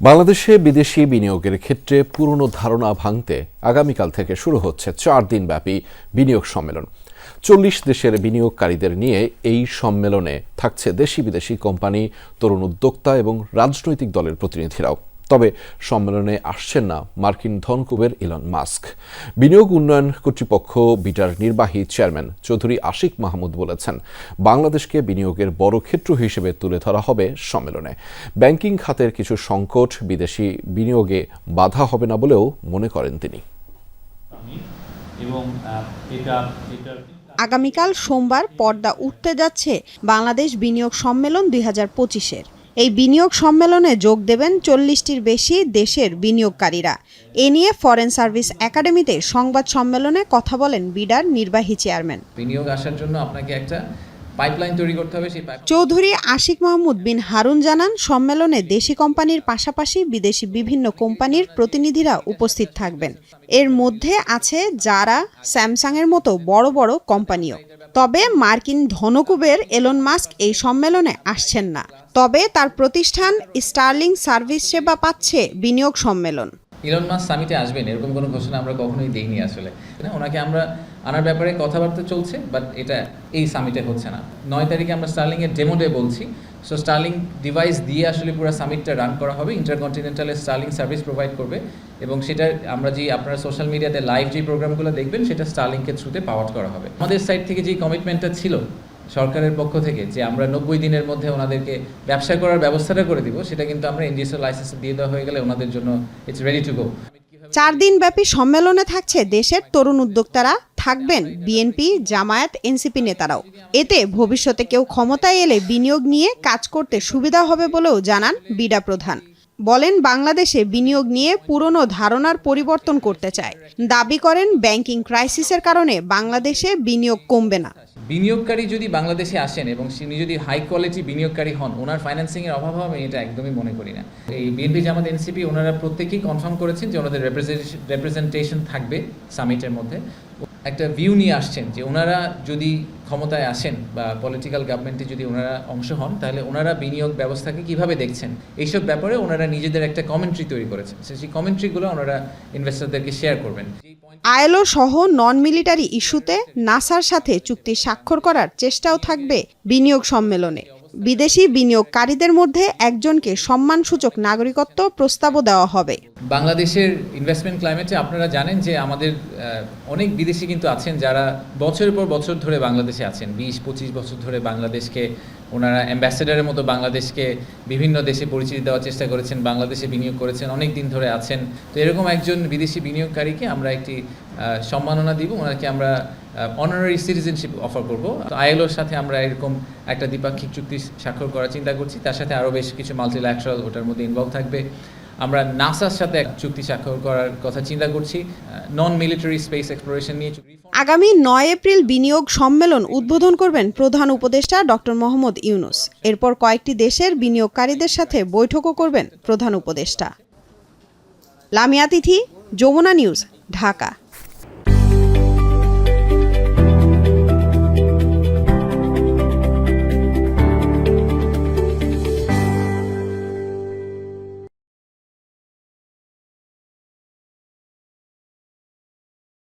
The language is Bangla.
বাংলাদেশে বিদেশি বিনিয়োগের ক্ষেত্রে পুরনো ধারণা ভাঙতে আগামীকাল থেকে শুরু হচ্ছে 4 দিনব্যাপী বিনিয়োগ সম্মেলন। 40 দেশের বিনিয়োগকারীদের নিয়ে এই সম্মেলনে থাকছে দেশি বিদেশি কোম্পানি, তরুণ উদ্যোক্তা এবং রাজনৈতিক দলের প্রতিনিধিরাও। তবে সম্মেলনে আসছেন না মার্কিন ধনকুবের ইলন মাস্ক। বিনিয়োগ উন্নয়ন কর্তৃপক্ষ বিটার নির্বাহী চেয়ারম্যান চৌধুরী আশিক মাহমুদ বলেছেন, বাংলাদেশকে বিনিয়োগের বড় ক্ষেত্র হিসেবে তুলে ধরা হবে সম্মেলনে। ব্যাংকিং খাতের কিছু সংকট বিদেশি বিনিয়োগে বাধা হবে না বলেও মনে করেন তিনি। আগামীকাল সোমবার পর্দা উঠতে যাচ্ছে বাংলাদেশ বিনিয়োগ সম্মেলন 2025-এর। এই বিনিয়োগ সম্মেলনে যোগ দেবেন 40টির বেশি দেশের বিনিয়োগকারীরা। এ নিয়ে ফরেন সার্ভিস একাডেমিতে সংবাদ সম্মেলনে কথা বলেন বিডার নির্বাহী চেয়ারম্যান। বিনিয়োগ আসার জন্য আপনাকে একটা পাইপলাইন তৈরি করতে হবে। চৌধুরী আশিক মাহমুদ বিন হারুন জানান, সম্মেলনে দেশি কোম্পানির পাশাপাশি বিদেশি বিভিন্ন কোম্পানির প্রতিনিধিরা উপস্থিত থাকবেন। এর মধ্যে আছে যারা স্যামসাংয়ের মতো বড় বড় কোম্পানিও। তবে মার্কিন ধনকুবের এলন মাস্ক এই সম্মেলনে আসছেন না। তবে তার প্রতিষ্ঠান স্টার্লিং সার্ভিস সেবা পাচ্ছে বিনিয়োগ সম্মেলন। ইলন মাস্ক সামিটে আসবেন এরকম কোনো ঘোষণা আমরা কখনোই দেইনি। আসলে ওনাকে আমরা আনার ব্যাপারে কথাবার্তা চলছে, বাট এটা এই সামিটে হচ্ছে না। 9 তারিখে আমরা স্টার্লিং এর ডেমো ডে বলছি। সো স্টার্লিং ডিভাইস দিয়ে আসলে পুরো সামিটটা রান করা হবে। ইন্টারকন্টিনেন্টালে স্টার্লিং সার্ভিস প্রোভাইড করবে এবং সেটা আমরা যে আপনারা সোশ্যাল মিডিয়াতে লাইভ যে প্রোগ্রামগুলো দেখবেন সেটা স্টার্লিংকের থ্রুতে পাওয়ার করা হবে। আমাদের সাইড থেকে যে কমিটমেন্টটা ছিল সরকারের পক্ষ থেকে যে আমরা 90 দিনের মধ্যে ওনাদেরকে ব্যবসা করার ব্যবস্থাটা করে দিব, সেটা কিন্তু আমরা এনডিএসও লাইসেন্স দিয়ে দেওয়া হয়ে গেলে ওনাদের জন্য ইটস রেডি টু গো। 4 দিনব্যাপী সম্মেলনে থাকছে দেশের তরুণ উদ্যোক্তারা, থাকবেন বিএনপি, জামায়াত, এনসিপি নেতারাও। এতে ভবিষ্যতে কেউ ক্ষমতায় এলে বিনিয়োগ নিয়ে কাজ করতে সুবিধা হবে বলেও জানান বিডা প্রধান। বলেন, বাংলাদেশে বিনিয়োগ নিয়ে পুরনো ধারণার পরিবর্তন করতে চায়। দাবি করেন, ব্যাংকিং ক্রাইসিসের কারণে বাংলাদেশে বিনিয়োগ কমবে না। বিনিয়োগকারী যদি বাংলাদেশে আসেন এবং তিনি যদি হাই কোয়ালিটি বিনিয়োগকারী হন, ওনার ফাইন্যান্সিংয়ের অভাব হবে এটা একদমই মনে করি না। এই বিএনপি, জামাত, এনসিপি ওনারা প্রত্যেকেই কনফার্ম করেছেন যে ওনাদের রিপ্রেজেন্টেশন থাকবে সামিটের মধ্যে। একটা ভিউ নিয়ে আসছেন যে ওনারা যদি ক্ষমতায় আসেন বা পলিটিক্যাল গভর্নমেন্টে যদি ওনারা অংশ হন, তাহলে ওনারা বিনিয়োগ ব্যবস্থাকে কিভাবে দেখছেন এইসব ব্যাপারে ওনারা নিজেদের একটা কমেন্ট্রি তৈরি করেছেন। সেই কমেন্ট্রিগুলো ওনারা ইনভেস্টরদেরকে শেয়ার করবেন। আইএলও সহ নন মিলিটারি ইস্যুতে নাসার সাথে চুক্তি স্বাক্ষর করার চেষ্টাও থাকবে বিনিয়োগ সম্মেলনে। বিদেশি বিনিয়োগকারীদের মধ্যে একজনকে সম্মানসূচক নাগরিকত্ব প্রস্তাবও দেওয়া হবে। বাংলাদেশের ইনভেস্টমেন্ট ক্লাইমেটে আপনারা জানেন যে আমাদের অনেক বিদেশি কিন্তু আছেন যারা বছরের পর বছর ধরে বাংলাদেশে আছেন। 20-25 বছর ধরে বাংলাদেশকে ওনারা অ্যাম্বাসেডারের মতো বাংলাদেশকে বিভিন্ন দেশে পরিচিতি দেওয়ার চেষ্টা করেছেন, বাংলাদেশে বিনিয়োগ করেছেন, অনেক দিন ধরে আছেন। তো এরকম একজন বিদেশি বিনিয়োগকারীকে আমরা একটি সম্মাননা দিব, ওনাকে আমরা অনারারি সিটিজেনশিপ অফার করব। তো আইএলওর সাথে আমরা এরকম একটা দ্বিপাক্ষিক চুক্তি স্বাক্ষর করার চিন্তা করছি। তার সাথে আরও বেশ কিছু মাল্টিল্যাটারাল ওটার মধ্যে ইনভলভ থাকবে। আমরা নাসার সাথে এক চুক্তি স্বাক্ষর করার কথা চিন্তা করছি নন মিলিটারি স্পেস এক্সপ্লোরেশন নিয়ে। আগামী 9 এপ্রিল বিনিয়োগ সম্মেলন উদ্বোধন করবেন প্রধান উপদেষ্টা ডক্টর মোহাম্মদ ইউনূস। এরপর কয়েকটি দেশের বিনিয়োগকারীদের সাথে বৈঠকও করবেন প্রধান উপদেষ্টা। লামিয়া তিথি, যমুনা নিউজ, ঢাকা।